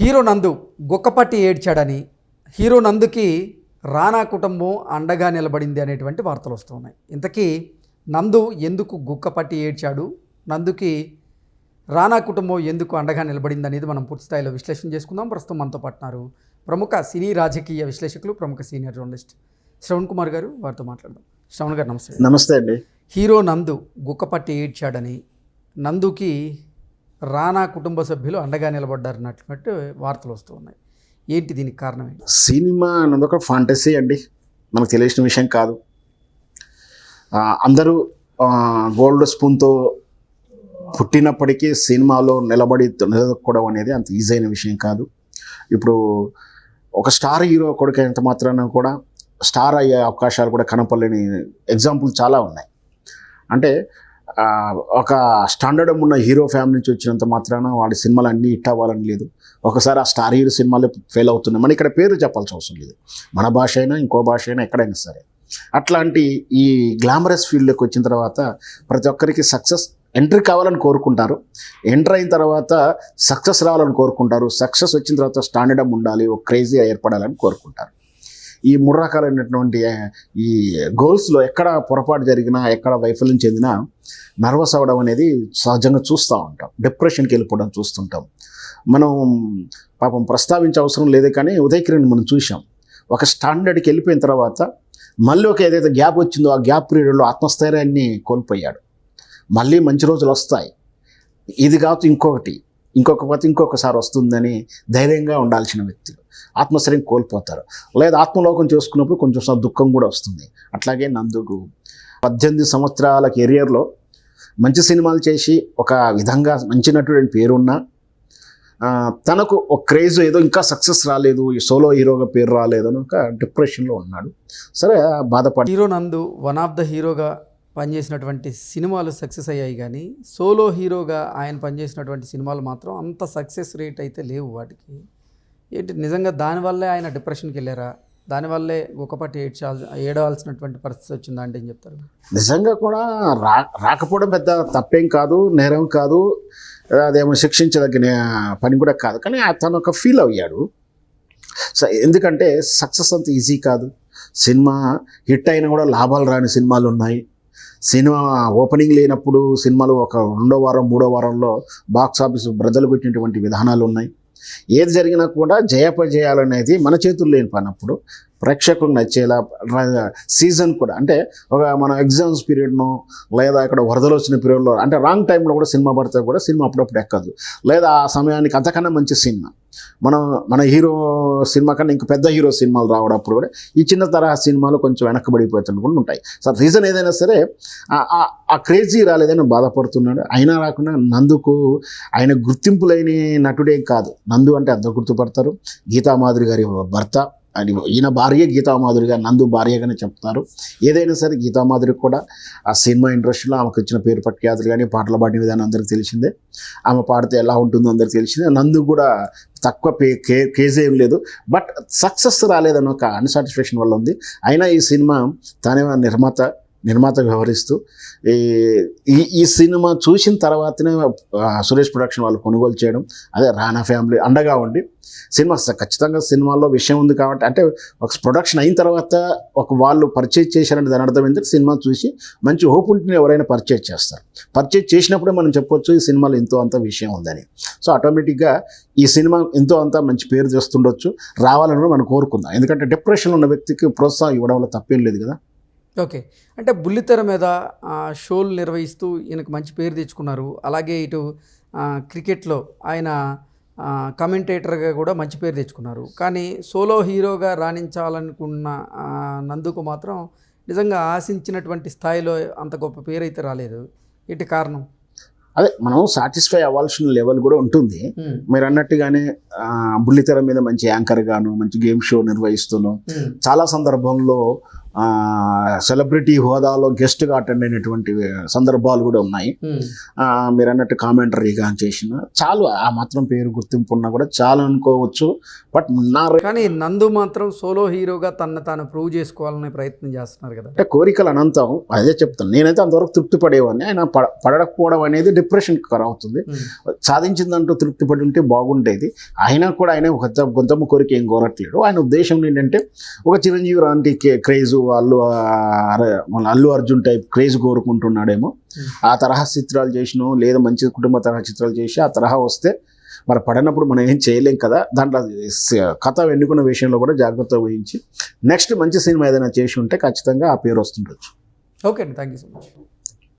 Hero నందు గుక్కపట్టి ఏడ్చాడని, hero నందుకి రానా కుటుంబం అండగా నిలబడింది అనేటువంటి వార్తలు వస్తున్నాయి. ఇంతకీ నందు ఎందుకు గుక్కపట్టి ఏడ్చాడు, నందుకి రానా కుటుంబం ఎందుకు అండగా నిలబడింది అనేది మనం పూర్తి స్థాయిలో విశ్లేషణ చేసుకుందాం. ప్రస్తుతం మనతో పాటున్నారు ప్రముఖ సినీ రాజకీయ విశ్లేషకులు, ప్రముఖ సీనియర్ జర్నలిస్ట్ శ్రవణ్ కుమార్ గారు. వారితో మాట్లాడదాం. శ్రవణ్ గారు నమస్తే. నమస్తే అండి. హీరో నందు గుక్కపట్టి ఏడ్చాడని, నందుకి రానా కుటుంబ సభ్యులు అండగా నిలబడ్డారన్నట్టు వార్తలు వస్తూ ఉన్నాయి. ఏంటి దీనికి కారణం ఏంటి? సినిమా అన్నది ఒక ఫాంటసీ అండి, మనకు తెలిసిన విషయం కాదు. అందరూ గోల్డ్ స్పూన్తో పుట్టినప్పటికీ సినిమాలో నిలదొక్కడం అనేది అంత ఈజీ అయిన విషయం కాదు. ఇప్పుడు ఒక స్టార్ హీరో కొడుకు ఎంత మాత్రాన కూడా స్టార్ అయ్యే అవకాశాలు కూడా కనపడలేని ఎగ్జాంపుల్ చాలా ఉన్నాయి. అంటే ఒక స్టాండర్డ్ ఉన్న హీరో ఫ్యామిలీ నుంచి వచ్చినంత మాత్రాన వాడి సినిమాలు అన్నీ హిట్ అవ్వాలని లేదు. ఒకసారి ఆ స్టార్ హీరో సినిమాలు ఫెయిల్ అవుతున్నాయి. మన ఇక్కడ పేరు చెప్పాల్సిన అవసరం లేదు, మన భాష అయినా ఇంకో భాష అయినా ఎక్కడైనా సరే. అట్లాంటి ఈ గ్లామరస్ ఫీల్డ్లోకి వచ్చిన తర్వాత ప్రతి ఒక్కరికి సక్సెస్ ఎంట్రీ కావాలని కోరుకుంటారు. ఎంటర్ అయిన తర్వాత సక్సెస్ రావాలని కోరుకుంటారు. సక్సెస్ వచ్చిన తర్వాత స్టాండర్డ్ ఉండాలి, ఒక క్రేజీ ఏర్పడాలని కోరుకుంటారు. ఈ మూడు రకాలైనటువంటి ఈ గోల్స్లో ఎక్కడ పొరపాటు జరిగినా, ఎక్కడ వైఫల్యం చెందినా నర్వస్ అవ్వడం అనేది సహజంగా చూస్తూ ఉంటాం. డిప్రెషన్కి వెళ్ళిపోవడం చూస్తుంటాం. మనం పాపం ప్రస్తావించే అవసరం లేదు, కానీ ఉదయ్ కిరణ్ మనం చూసాం. ఒక స్టాండర్డ్కి వెళ్ళిపోయిన తర్వాత మళ్ళీ ఒక ఏదైతే గ్యాప్ వచ్చిందో ఆ గ్యాప్ పీరియడ్లో ఆత్మస్థైర్యాన్ని కోల్పోయాడు. మళ్ళీ మంచి రోజులు వస్తాయి, ఇది కాదు ఇంకొకసారి వస్తుందని ధైర్యంగా ఉండాల్సిన వ్యక్తులు ఆత్మస్థైర్యం కోల్పోతారు. లేదా ఆత్మలోకం చేసుకున్నప్పుడు కొంచెం దుఃఖం కూడా వస్తుంది. అట్లాగే నందుకు 18 సంవత్సరాల కెరియర్లో మంచి సినిమాలు చేసి ఒక విధంగా మంచి నటుడని పేరున్నా తనకు ఒక క్రేజ్ ఏదో ఇంకా సక్సెస్ రాలేదు, ఈ సోలో హీరోగా పేరు రాలేదు అని ఒక డిప్రెషన్లో ఉన్నాడు. సరే, బాధపడి హీరో నందు వన్ ఆఫ్ ద హీరోగా పనిచేసినటువంటి సినిమాలు సక్సెస్ అయ్యాయి, కానీ సోలో హీరోగా ఆయన పనిచేసినటువంటి సినిమాలు మాత్రం అంత సక్సెస్ రేట్ అయితే లేవు. వాటికి ఏంటి నిజంగా దానివల్లే ఆయన డిప్రెషన్కి వెళ్ళారా? దానివల్లే గుక్కపట్టి ఏడవలసినటువంటి పరిస్థితి వచ్చిందా అంటే ఏం చెప్తారు? నిజంగా కూడా రాకపోవడం పెద్ద తప్పేం కాదు, నేరం కాదు, అదేమో శిక్షించదగిన పని కూడా కాదు. కానీ తను ఒక ఫీల్ అయ్యాడు. ఎందుకంటే సక్సెస్ అంత ఈజీ కాదు. సినిమా హిట్ అయినా కూడా లాభాలు రాని సినిమాలు ఉన్నాయి. సినిమా ఓపెనింగ్ లేనప్పుడు సినిమాలు ఒక 2వ వారం 3వ వారంలో బాక్స్ ఆఫీస్ బ్రదలు పెట్టినటువంటి విధానాలు ఉన్నాయి. ఏది జరిగినా కూడా జయాపజయాలనేది మన చేతుల్లో లేని పనప్పుడు ప్రేక్షకులకు నచ్చేలా సీజన్ కూడా, అంటే ఒక మన ఎగ్జామ్స్ పీరియడ్ను లేదా ఇక్కడ వరదలు వచ్చిన పీరియడ్లో, అంటే రాంగ్ టైంలో కూడా సినిమా పడితే కూడా సినిమా అప్పుడప్పుడు ఎక్కదు. లేదా ఆ సమయానికి అంతకన్నా మంచి సినిమా మన హీరో సినిమా కన్నా ఇంక పెద్ద హీరో సినిమాలు రావడప్పుడు కూడా ఈ చిన్న తరహా సినిమాలు కొంచెం వెనక్కబడిపోతున్న కూడా ఉంటాయి. సో రీజన్ ఏదైనా సరే ఆ క్రేజీ రాలేదని బాధపడుతున్నాడు. అయినా రాకుండా నందుకు ఆయన గుర్తింపు లేని నటుడేం కాదు. నందు అంటే అందరూ గుర్తుపడతారు. గీతామాధురి గారి భర్త అని, ఈయన భార్య గీతామాధురిగా, నందు భార్యగానే చెప్తారు. ఏదైనా సరే గీతామాధురికి కూడా ఆ సినిమా ఇండస్ట్రీలో ఆమెకు వచ్చిన పేరు ప్రఖ్యాతులు కానీ పాటలు పాడిన విధానం అందరికీ తెలిసిందే. ఆమె పాడితే ఎలా ఉంటుందో అందరికీ తెలిసిందే. నందు కూడా తక్కువ కేజీ ఏం లేదు, బట్ సక్సెస్ రాలేదని ఒక అన్సాటిస్ఫాక్షన్ వల్ల ఉంది. అయినా ఈ సినిమా తానే నిర్మాత వ్యవహరిస్తూ ఈ సినిమా చూసిన తర్వాతనే సురేష్ ప్రొడక్షన్ వాళ్ళు కొనుగోలు చేయడం, అదే రానా ఫ్యామిలీ అండగా ఉండి సినిమా ఖచ్చితంగా సినిమాలో విషయం ఉంది కాబట్టి, అంటే ఒక ప్రొడక్షన్ అయిన తర్వాత ఒక వాళ్ళు పర్చేజ్ చేశారంటే దాని అర్థం ఏంటంటే సినిమా చూసి మంచి హోప్ ఉంటే ఎవరైనా పర్చేజ్ చేస్తారు. పర్చేజ్ చేసినప్పుడే మనం చెప్పొచ్చు ఈ సినిమాలో ఎంతో అంత విషయం ఉందని. సో ఆటోమేటిక్గా ఈ సినిమా ఎంతో అంత మంచి పేరు తెస్తుండొచ్చు, రావాలని కూడా మనం కోరుకుందాం. ఎందుకంటే డిప్రెషన్లో ఉన్న వ్యక్తికి ప్రోత్సాహం ఇవ్వడం వల్ల తప్పేం లేదు కదా. ఓకే, అంటే బుల్లితెర మీద షోలు నిర్వహిస్తూ ఈయనకు మంచి పేరు తెచ్చుకున్నారు. అలాగే ఇటు క్రికెట్లో ఆయన కమెంటేటర్గా కూడా మంచి పేరు తెచ్చుకున్నారు. కానీ సోలో హీరోగా రాణించాలనుకున్న నందుకు మాత్రం నిజంగా ఆశించినటువంటి స్థాయిలో అంత గొప్ప పేరు అయితే రాలేదు. ఏంటి కారణం? అదే మనం సాటిస్ఫై అవ్వాల్సిన లెవెల్ కూడా ఉంటుంది. మీరు అన్నట్టుగానే బుల్లితెర మీద మంచి యాంకర్ గాను, మంచి గేమ్ షో నిర్వహిస్తూను చాలా సందర్భంలో సెలబ్రిటీ హోదాలో గెస్ట్గా అటెండ్ అయినటువంటి సందర్భాలు కూడా ఉన్నాయి. మీరు అన్నట్టు కామెంటరీగా చేసిన చాలు, ఆ మాత్రం పేరు గుర్తింపు ఉన్నా కూడా చాలు అనుకోవచ్చు. బట్ కానీ నందు మాత్రం సోలో హీరోగా తనను తాను ప్రూవ్ చేసుకోవాలనే ప్రయత్నం చేస్తున్నారు కదా. అంటే కోరికలు అనంతం, అదే చెప్తాను. నేనైతే అంతవరకు తృప్తి పడేవాడిని. ఆయన పడకపోవడం అనేది డిప్రెషన్కి కరవుతుంది. సాధించిందంటూ తృప్తి పడి ఉంటే బాగుండేది. అయినా కూడా ఆయన ఒక గొంతమ్మ కోరిక ఏం కోరట్లేడు. ఆయన ఉద్దేశం ఏంటంటే ఒక చిరంజీవి లాంటి craze, Allu Arjun type craze కోరుకుంటున్నాడేమో. ఆ తరహా చిత్రాలు చేసినో లేదా మంచి కుటుంబ తరహా చిత్రాలు చేసి ఆ తరహా వస్తే మరి పడినప్పుడు మనం ఏం చేయలేం కదా. దాంట్లో కథ ఎన్నుకున్న విషయంలో కూడా జాగ్రత్త వహించి నెక్స్ట్ మంచి సినిమా ఏదైనా చేసి ఉంటే ఖచ్చితంగా ఆ పేరు వస్తుండొచ్చు. ఓకే అండి, థ్యాంక్ యూ సో మచ్.